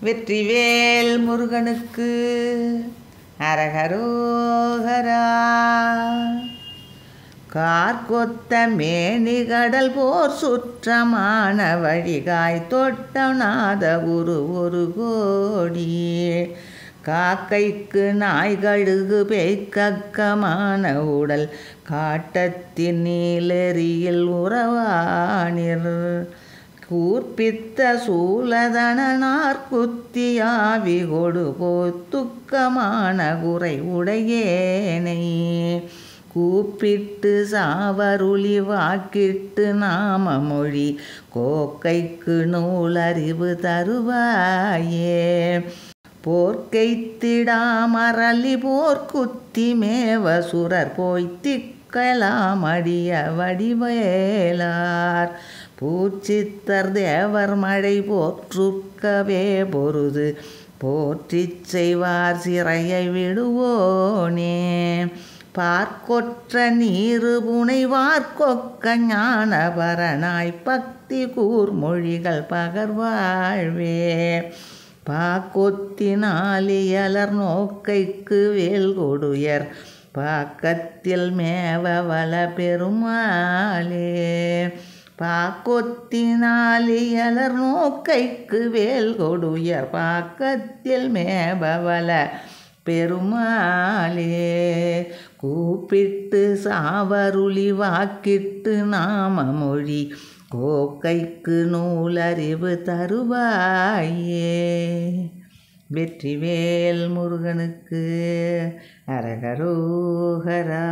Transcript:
வெற்றிவேல் முருகனுக்கு அரகரோகரா. கார்கொத்த மேனி கடல் போர் சுற்றமான வழிகாய் தொட்டநாத குரு ஒரு கோடி. காக்கைக்கு நாய் கழுகு பேய்க்கமான உடல் காட்டத்தின் நீலெறியில் உறவானிர். கூர்ப்பித்த சூலதனார் குத்தியாவி கொடு போத்துக்கமான குறை உடையேனை. கூப்பிட்டு சாவருளி வாக்கிட்டு நாம மொழி கோக்கைக்கு நூலறிவு தருவாயே. போர்க்கைத்திடாமரளி போர்க்குத்தி மேவ சுரர் போய்த்திக்கலாமடிய வடிவேலார். பூச்சித்தர் தேவர் மழை போற்றுக்கவே பொருது போற்றிச் செய்வார் சிறையை விடுவோனே. பார்க்கொற்ற நீரு புனைவார்க்கொக்க ஞான பரனாய் பக்தி கூர்மொழிகள் பகர்வாழ்வே. பாக்கொத்தினாலியலர் நோக்கைக்கு வேல் கொடுயர் பாக்கத்தில் மேவ வல பெருமாளே. பாக்கொத்தினாலியலர் நோக்கைக்கு வேல் கொடுயர் பாக்கத்தில் மேவ வல பெருமாளே. கூப்பிட்டு சாவருளி வாக்கிட்டு நாம மொழி கோக்கைக்கு நூலறிவு தருவாயே. வெற்றிவேல் முருகனுக்கு அரகரோகரா.